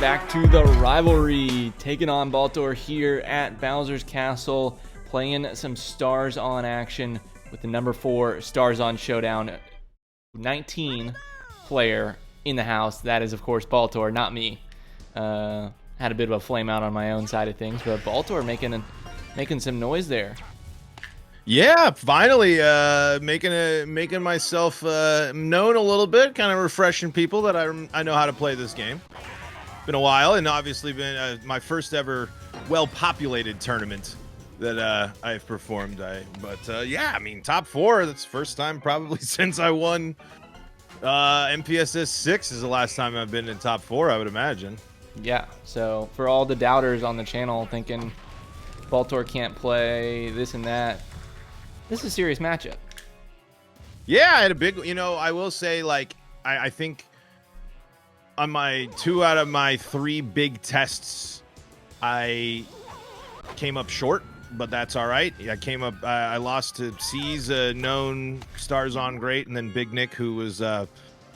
welcome back to the Rivalry. Taking on Baltor here at Bowser's Castle, playing some Stars On action with the number 4 Stars On Showdown. 19 player in the house. That is, of course, Baltor, not me. Had a bit of a flame out on my own side of things, but Baltor making some noise there. Yeah, finally making myself known a little bit, kind of refreshing people that I know how to play this game. Been a while, and obviously been my first ever well-populated tournament that I've performed. Yeah, I mean, top 4. That's the first time probably since I won MPSS 6 is the last time I've been in top 4, I would imagine. Yeah, so for all the doubters on the channel thinking Baltor can't play this and that, this is a serious matchup. Yeah, I had a big, I will say, like, I think on my 2 out of my 3 big tests, I came up short, but that's all right. I lost to C's known Stars On great, and then Big Nick, who was, I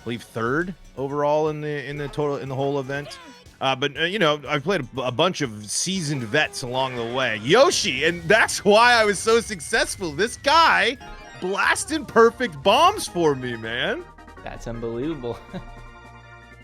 believe, 3rd overall in the whole event. But I played a bunch of seasoned vets along the way. Yoshi, and that's why I was so successful. This guy blasting perfect bombs for me, man. That's unbelievable.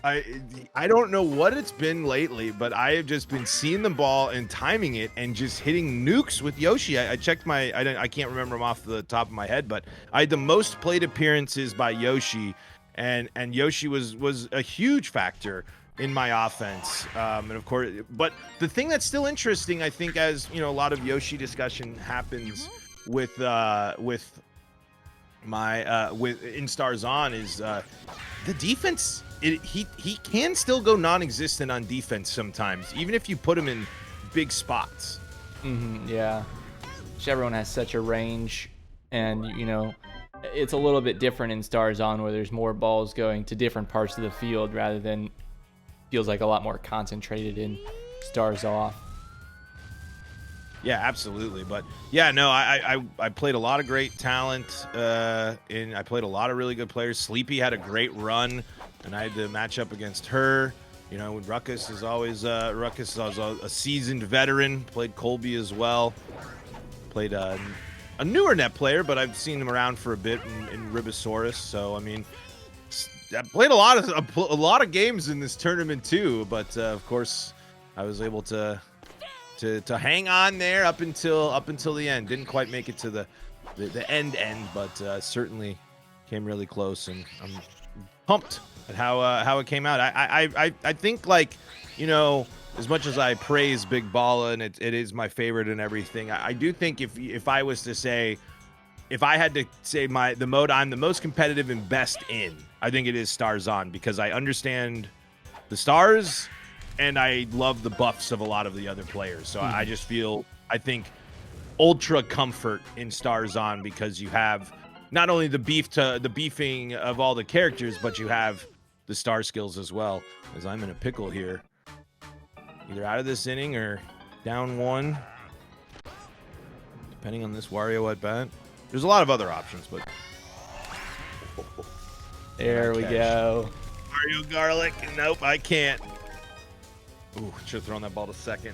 I don't know what it's been lately, but I have just been seeing the ball and timing it and just hitting nukes with Yoshi. I checked I can't remember them off the top of my head, but I had the most played appearances by Yoshi, and Yoshi was a huge factor in my offense, and of course, but the thing that's still interesting, I think, as a lot of Yoshi discussion happens with in Stars On, is the defense. He can still go non-existent on defense sometimes, even if you put him in big spots. Yeah, everyone has such a range, and it's a little bit different in Stars On, where there's more balls going to different parts of the field rather than feels like a lot more concentrated in Stars Off. Yeah, absolutely. But yeah, no, I played a lot of great talent, and I played a lot of really good players. Sleepy had a great run, and I had to match up against her. Ruckus is always a seasoned veteran. Played Colby as well. Played a newer net player, but I've seen him around for a bit in Ribosaurus. So I mean, I played a lot of games in this tournament too, but of course I was able to hang on there up until the end. Didn't quite make it to the end, but certainly came really close, and I'm pumped at how it came out. I think, like, as much as I praise Big Balla and it is my favorite and everything, I do think if I was to say, if I had to say the mode I'm the most competitive and best in, I think it is Stars On, because I understand the stars and I love the buffs of a lot of the other players. So I just feel, I think, ultra comfort in Stars On, because you have not only the beefing of all the characters, but you have the star skills as well. As I'm in a pickle here, either out of this inning or down 1, depending on this Wario at bat. There's a lot of other options, but there we go. Mario Garlic. Nope, I can't. Ooh, should have thrown that ball to second.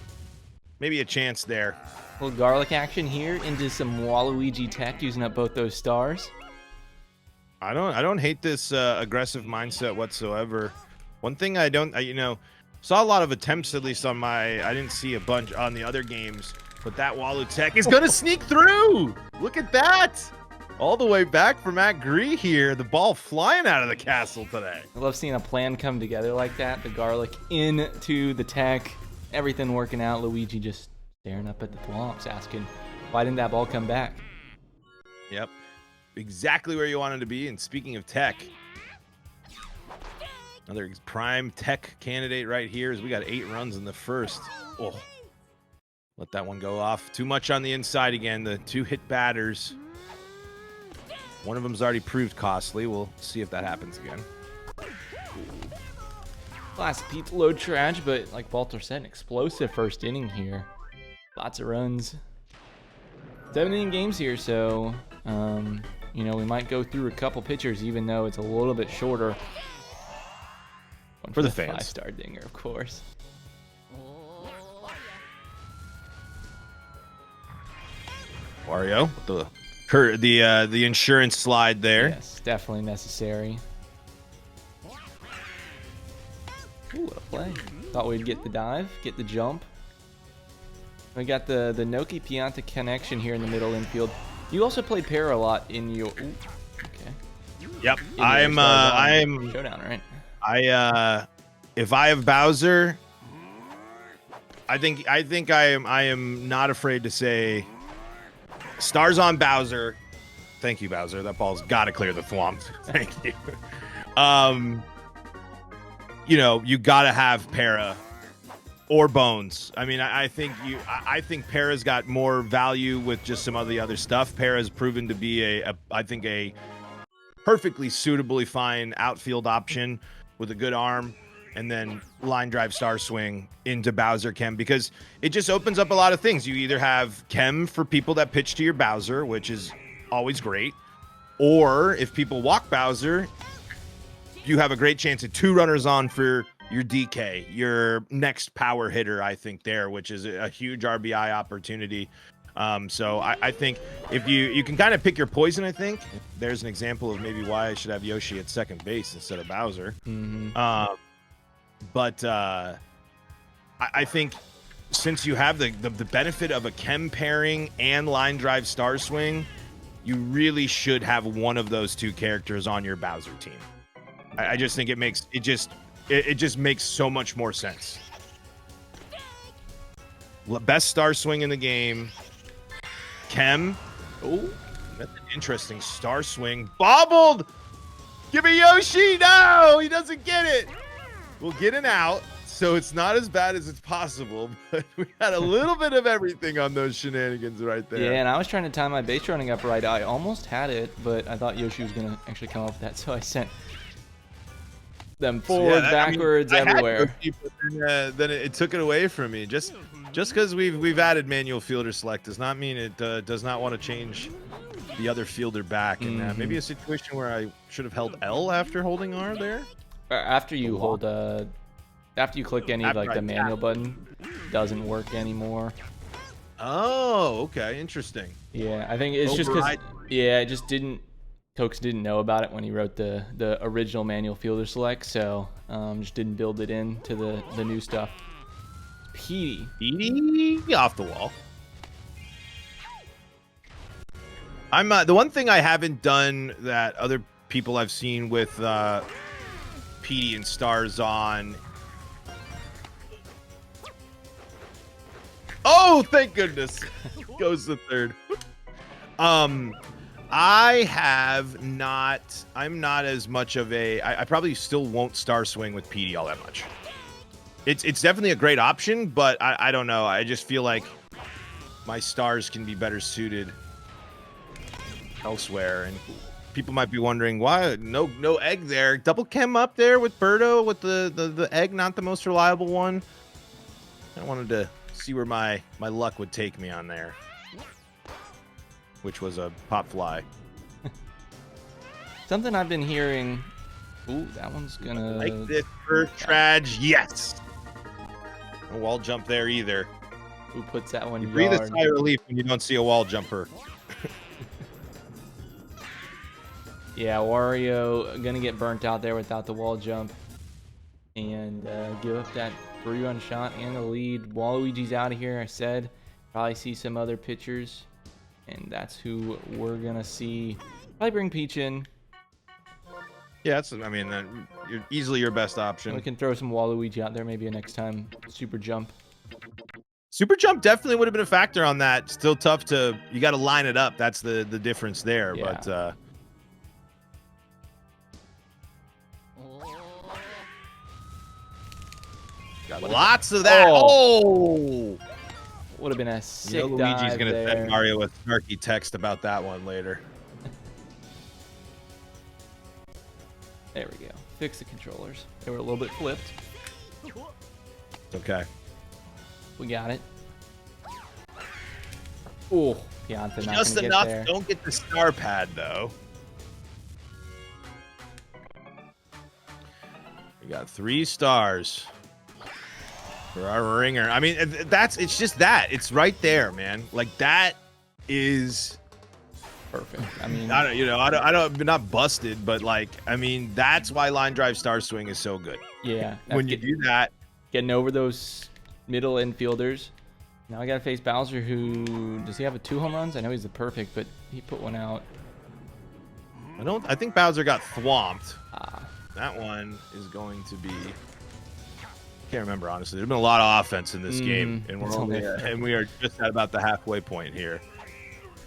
Maybe a chance there. A little garlic action here into some Waluigi tech, using up both those stars. I don't hate this aggressive mindset whatsoever. One thing I saw a lot of attempts, at least on I didn't see a bunch on the other games, but that Walu tech is gonna sneak through. Look at that. All the way back for MattGree here. The ball flying out of the castle today. I love seeing a plan come together like that. The garlic into the tech, everything working out. Luigi just staring up at the thwomps, asking, why didn't that ball come back? Yep. Exactly where you wanted to be. And speaking of tech, another prime tech candidate right here, is we got 8 runs in the first. Oh, let that one go off. Too much on the inside again. The 2 hit batters. One of them's already proved costly. We'll see if that happens again. Last Pete low trash, but like Baltor said, an explosive first inning here. Lots of runs. 7 inning games here, so we might go through a couple pitchers, even though it's a little bit shorter. Going for the the fans. 5-star dinger, of course. Wario, the insurance slide there. Yes, definitely necessary. Ooh, what a play. Thought we'd get the dive, get the jump. We got the Noki Pianta connection here in the middle infield. You also played Para a lot in your... Ooh, okay. Yep. I'm Showdown, right? If I have Bowser, I think I am not afraid to say stars on Bowser. Thank you, Bowser. That ball's got to clear the thwomp. Thank you. You know, you got to have Para or Bones. I mean, I think Para's got more value with just some of the other stuff. Para's proven to be I think a perfectly suitably fine outfield option with a good arm, and then line drive star swing into Bowser Chem, because it just opens up a lot of things. You either have Chem for people that pitch to your Bowser, which is always great, or if people walk Bowser, you have a great chance at 2 runners on for your DK, your next power hitter, I think there, which is a huge RBI opportunity. So I think if you can kind of pick your poison, I think there's an example of maybe why I should have Yoshi at second base instead of Bowser. But I think since you have the benefit of a Chem pairing and line drive star swing, you really should have one of those 2 characters on your Bowser team. I just think it just makes so much more sense. Best star swing in the game. Chem. Oh, that's an interesting star swing. Bobbled! Give me Yoshi! No! He doesn't get it! We'll get an out, so it's not as bad as it's possible, but we had a little bit of everything on those shenanigans right there. Yeah, and I was trying to time my base running up right. I almost had it, but I thought Yoshi was going to actually come up with that, so I sent them forward, backwards, everywhere. Then it took it away from me. Just because we've added manual fielder select does not mean it does not want to change the other fielder back. And maybe a situation where I should have held L after holding R there. After you hold after you click any the manual button, doesn't work anymore. Oh, okay, interesting. Yeah, I think it's just because it just didn't. Tokes didn't know about it when he wrote the original manual fielder select, so just didn't build it into the new stuff. Petey off the wall. I'm the one thing I haven't done that other people I've seen with Petey and stars on. Oh, thank goodness. Goes the third. I'm not as much of I probably still won't star swing with Petey all that much. It's definitely a great option, but I don't know. I just feel like my stars can be better suited elsewhere, and people might be wondering why no egg there. Double Chem up there with Birdo with the egg, not the most reliable one. I wanted to see where my luck would take me on there, which was a pop fly. Something I've been hearing. Ooh, that one's gonna like this for Trage. Yes. No wall jump there either. Who puts that one? You breathe a sigh of relief when you don't see a wall jumper. Yeah, Wario gonna get burnt out there without the wall jump, and give up that 3-run shot and the lead. Waluigi's out of here. I said probably see some other pitchers, and that's who we're gonna see. Probably bring Peach in. Yeah, you're easily your best option. We can throw some Waluigi out there maybe next time. Super jump. Super jump definitely would have been a factor on that. Still tough to. You got to line it up. That's the difference there. Yeah. But got lots of that. Oh! Would have been a sick Luigi's dive gonna there. send Mario a snarky text about that one later. There we go. Fix the controllers. They were a little bit flipped. It's okay. We got it. Oh, Pianta not Just gonna enough. get there. Don't get the star pad though. We got 3 stars for our ringer. I mean, it's just that. It's right there, man. Like, that is perfect. I mean, I don't, not busted, but like, I mean, that's why line drive star swing is so good. Yeah. When you do that, getting over those middle infielders. Now I got to face Baltor, who does he have 2 home runs? I know he's the perfect, but he put one out. I think Bowser got thwomped. Ah. That one is going to be. Can't remember, honestly. There's been a lot of offense in this game, and we are just at about the halfway point here,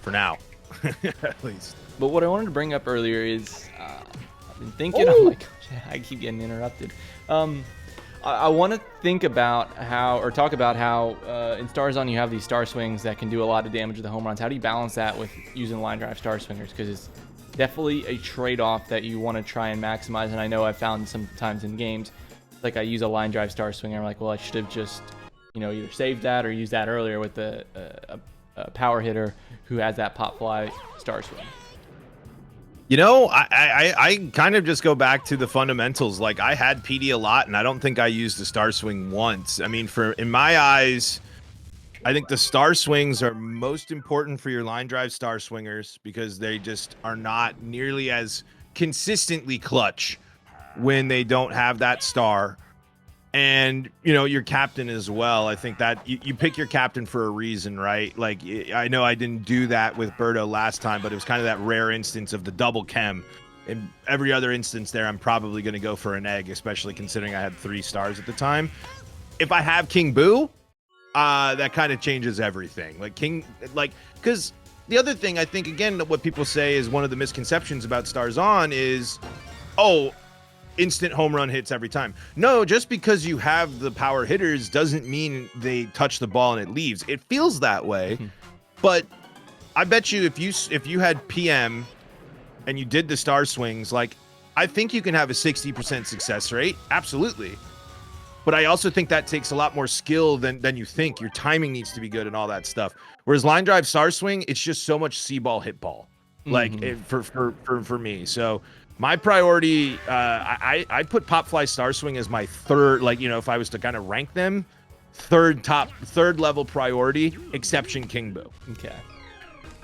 for now, at least. But what I wanted to bring up earlier is, I've been thinking. I'm like, I keep getting interrupted. I want to think about talk about how in Starzon you have these star swings that can do a lot of damage to the home runs. How do you balance that with using line drive star swingers? Because it's definitely a trade-off that you want to try and maximize. And I know I've found sometimes in games, like I use a line drive star swinger, I'm like, well, I should have just, either saved that or used that earlier with a power hitter who has that pop fly star swing. I kind of just go back to the fundamentals. Like, I had PD a lot, and I don't think I used the star swing once. I mean, in my eyes, I think the star swings are most important for your line drive star swingers because they just are not nearly as consistently clutch when they don't have that star. And, your captain as well. I think that you pick your captain for a reason, right? Like, I know I didn't do that with Birdo last time, but it was kind of that rare instance of the double chem. In every other instance there, I'm probably going to go for an egg, especially considering I had 3 stars at the time. If I have King Boo, that kind of changes everything. Because the other thing I think, again, what people say is one of the misconceptions about Starzon is, instant home run hits every time. No, just because you have the power hitters doesn't mean they touch the ball and it leaves. It feels that way, but I bet you if you had PM and you did the star swings, like, I think you can have a 60% success rate. Absolutely. But I also think that takes a lot more skill than you think. Your timing needs to be good and all that stuff. Whereas line drive star swing, it's just so much C-ball hit ball, for me. So my priority, I put pop fly star swing as my third, if I was to kind of rank them, third level priority, exception King Boo. Okay.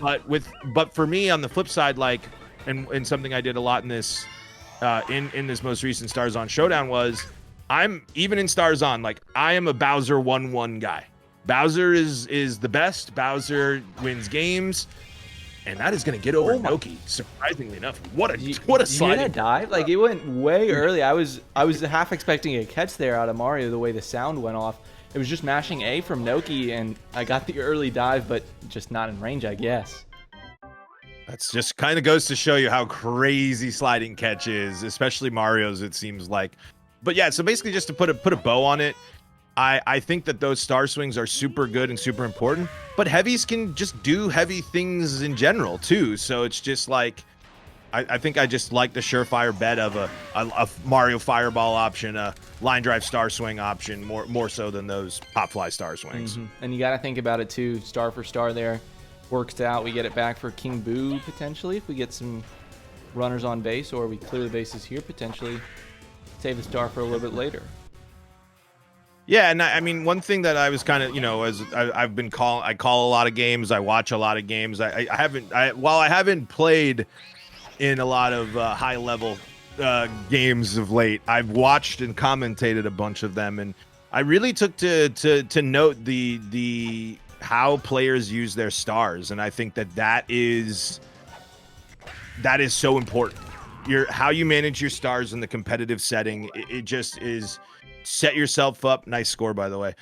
But for me, on the flip side, and something I did a lot in this in this most recent Starzon Showdown was, I'm even in Starzon, I am a Bowser 1-1 guy. Bowser is the best. Bowser wins games. And that is going to get over Noki, surprisingly enough. What a slide! Did dive? It went way early. I was half expecting a catch there out of Mario. The way the sound went off, it was just mashing A from Noki, and I got the early dive, but just not in range, I guess. That's just kind of goes to show you how crazy sliding catch is, especially Mario's. It seems like, but yeah. So basically, just to put a bow on it. I think that those star swings are super good and super important, but heavies can just do heavy things in general too. So it's just I think I just like the surefire bet of a Mario Fireball option, a line drive star swing option, more so than those pop fly star swings. Mm-hmm. And you got to think about it too. Star for star there works out. We get it back for King Boo potentially if we get some runners on base, or we clear the bases here potentially. Save the star for a little bit later. Yeah, and I mean, one thing that I was kind of, as I call a lot of games, I watch a lot of games. While I haven't played in a lot of high level games of late, I've watched and commentated a bunch of them, and I really took to note the how players use their stars, and I think that is so important. How you manage your stars in the competitive setting, it just is. Set yourself up. Nice score, by the way.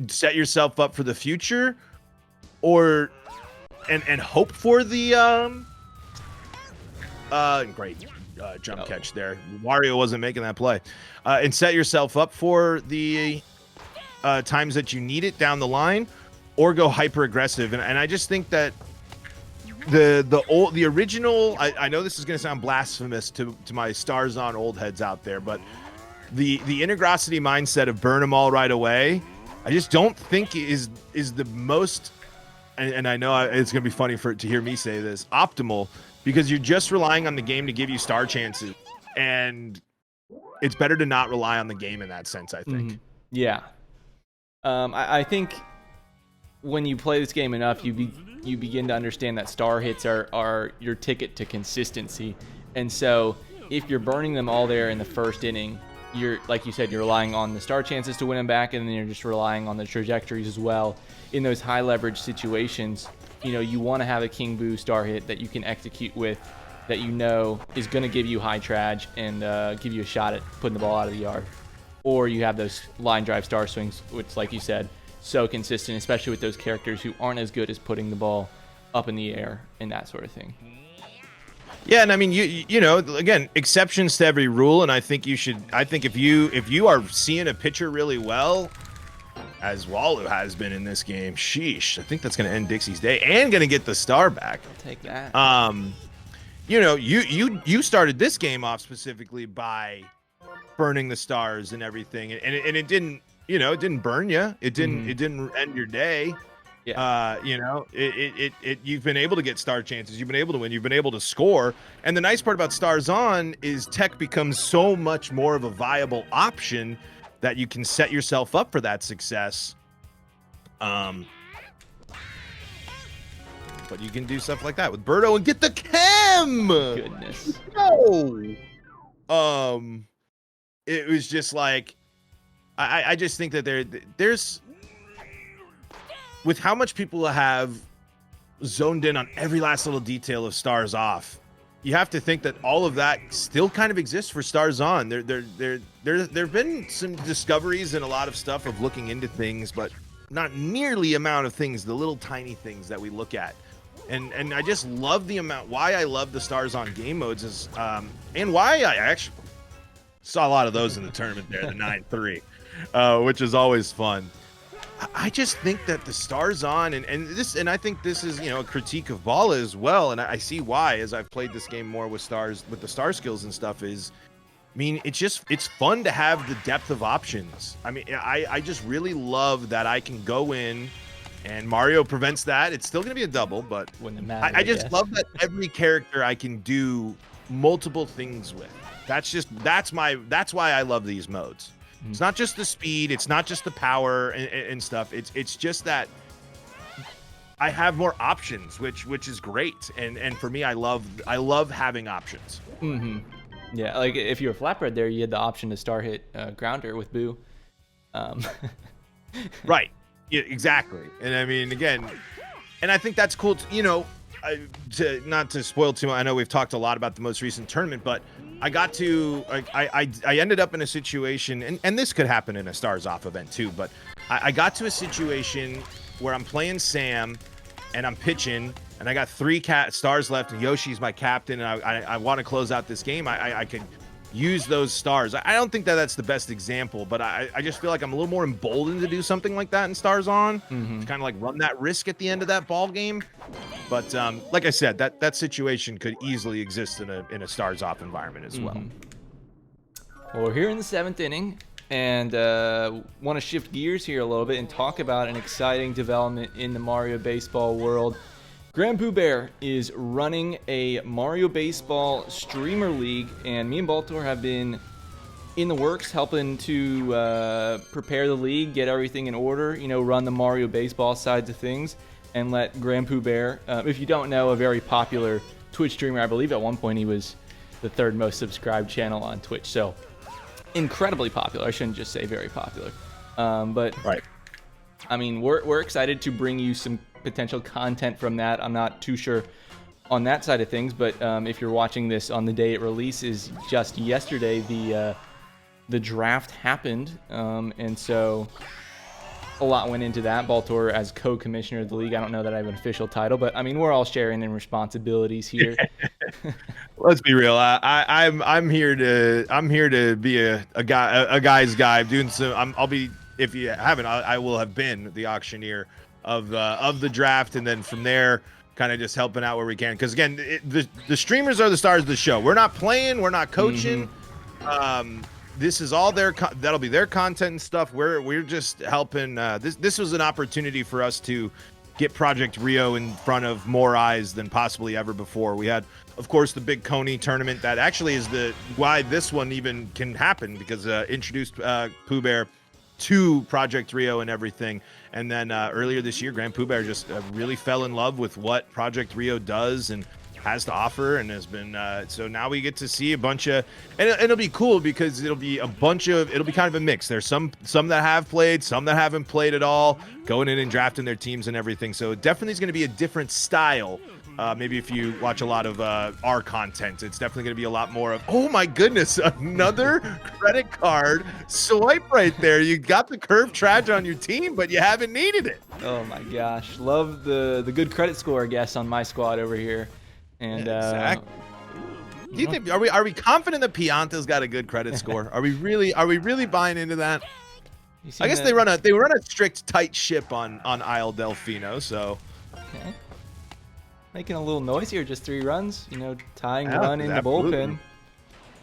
Set yourself up for the future, and hope for the great jump catch there. Wario wasn't making that play, and set yourself up for the times that you need it down the line, or go hyper aggressive. And I just think that the original. I know this is going to sound blasphemous to my Starzon old heads out there, but the Intergrosity mindset of burn them all right away, I just don't think is the most, and I know it's going to be funny to hear me say this, optimal, because you're just relying on the game to give you star chances. And it's better to not rely on the game in that sense, I think. Yeah. I think when you play this game enough, you begin to understand that star hits are your ticket to consistency. And so if you're burning them all there in the first inning, you're, like you said, you're relying on the star chances to win them back, and then you're just relying on the trajectories as well. In those high leverage situations, you want to have a King Boo star hit that you can execute with, that is going to give you high traj and give you a shot at putting the ball out of the yard. Or you have those line drive star swings, which, like you said, so consistent, especially with those characters who aren't as good as putting the ball up in the air and that sort of thing. Yeah, and I mean, you know, again, exceptions to every rule, and I think you should. I think if you are seeing a pitcher really well, as Walu has been in this game, sheesh, I think that's going to end Dixie's day and going to get the star back. I'll take that. You know, you started this game off specifically by burning the stars and everything, and it didn't, you know, it didn't burn you. It didn't end your day. Yeah. You know, you've been able to get star chances. You've been able to win. You've been able to score. And the nice part about Stars On is tech becomes so much more of a viable option that you can set yourself up for that success. But you can do stuff like that with Birdo and get the chem. Goodness. No. It was just like, I just think that there's. With how much people have zoned in on every last little detail of Stars Off, you have to think that all of that still kind of exists for Stars On. There've been some discoveries and a lot of stuff of looking into things, but not nearly amount of things, the little tiny things that we look at. And I just love the amount. Why I love the Stars On game modes is, and why I actually saw a lot of those in the tournament there, the 9-3, which is always fun. I just think that the Stars On and I think this is, you know, a critique of Bala as well, and I see why as I've played this game more with the star skills and stuff is, I mean, it's fun to have the depth of options. I mean, I just really love that I can go in and Mario prevents that. It's still gonna be a double, but I just love that every character I can do multiple things with. That's why I love these modes. It's not just the speed, it's not just the power and stuff. It's just that I have more options, which is great. And for me, I love having options. Yeah, like if you're a flatbread there, you had the option to star hit grounder with Boo. Right. Yeah, exactly. And I mean, again, and I think that's cool. You know, not to spoil too much. I know we've talked a lot about the most recent tournament, but I got to, I ended up in a situation, and this could happen in a Stars Off event too, but I got to a situation where I'm playing Sam and I'm pitching and I got 3 stars left and Yoshi's my captain and I want to close out this game. I could use those stars. I don't think that that's the best example, but I just feel like I'm a little more emboldened to do something like that in Stars On, to kind of like run that risk at the end of that ball game. But like I said, that situation could easily exist in a Stars Off environment as well. Well, we're here in the 7th inning and want to shift gears here a little bit and talk about an exciting development in the Mario Baseball world. Grand Pooh Bear is running a Mario Baseball Streamer League, and me and Baltor have been in the works helping to prepare the league, get everything in order, you know, run the Mario Baseball sides of things, and let Grand Pooh Bear, if you don't know, a very popular Twitch streamer. I believe at one point he was the 3rd most subscribed channel on Twitch, so incredibly popular. I shouldn't just say very popular. But right. I mean, we're excited to bring you some potential content from that. I'm not too sure on that side of things, but if you're watching this on the day it releases, just yesterday the draft happened, and so a lot went into that. Baltor as co-commissioner of the league. I don't know that I have an official title, but I mean, we're all sharing in responsibilities here. Let's be real. I'm here to be a guy's guy. I'm doing some. I'll be, if you haven't, I will have been the auctioneer of the draft, and then from there kind of just helping out where we can, because again, the streamers are the stars of the show. We're not playing, we're not coaching. This is all that'll be their content and stuff. We're just helping. This was an opportunity for us to get Project Rio in front of more eyes than possibly ever before. We had of course, the big Coney tournament that actually is why this one even can happen, because introduced Pooh Bear to Project Rio and everything. And then earlier this year, Grand Pooh Bear just really fell in love with what Project Rio does and has to offer, and has been so now we get to see a bunch of, and it'll be cool because it'll be kind of a mix. There's some that have played, some that haven't played at all, going in and drafting their teams and everything. So it definitely is going to be a different style. Maybe if you watch a lot of our content, it's definitely going to be a lot more of, oh my goodness, another credit card swipe right there. You got the curve trash on your team, but you haven't needed it. Oh my gosh, love the good credit score, I guess, on my squad over here. And exactly. Do you think, are we confident that Pianta's got a good credit score? Are we really buying into that? I guess they run a strict tight ship on Isle Delfino, so okay. Making a little noise here, just 3 runs, tying run in absolutely. the bullpen.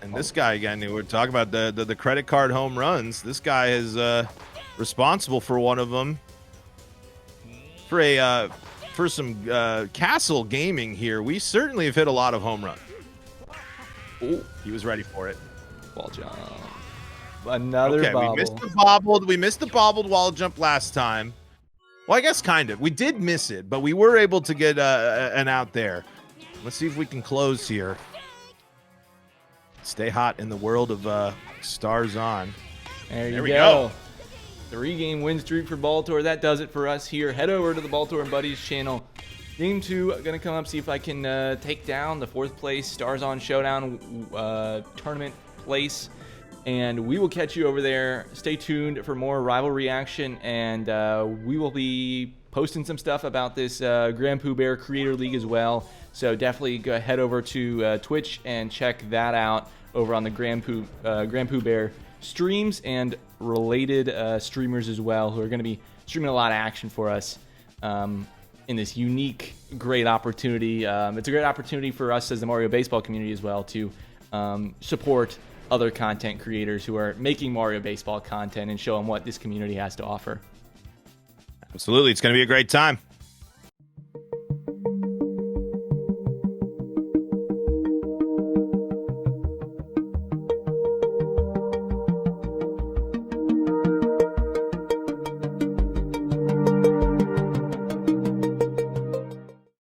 And this guy again, we're talking about the credit card home runs. This guy is responsible for one of them. For some Castle gaming here, we certainly have hit a lot of home runs. Oh, he was ready for it. Wall jump. Another bobble. We missed the bobbled wall jump last time. Well, I guess kind of. We did miss it, but we were able to get an out there. Let's see if we can close here. Stay hot in the world of Stars On. There we go. 3-game win streak for Baltor. That does it for us here. Head over to the Baltor and Buddies channel. Game 2, gonna come up, see if I can take down the 4th place Stars On Showdown tournament place. And we will catch you over there. Stay tuned for more Rivalry action, and we will be posting some stuff about this Grand Pooh Bear Creator League as well. So definitely go head over to Twitch and check that out over on the Grand Pooh Bear streams and related streamers as well, who are going to be streaming a lot of action for us in this unique, great opportunity. It's a great opportunity for us as the Mario Baseball community as well to support other content creators who are making Mario Baseball content and show them what this community has to offer. Absolutely. It's going to be a great time.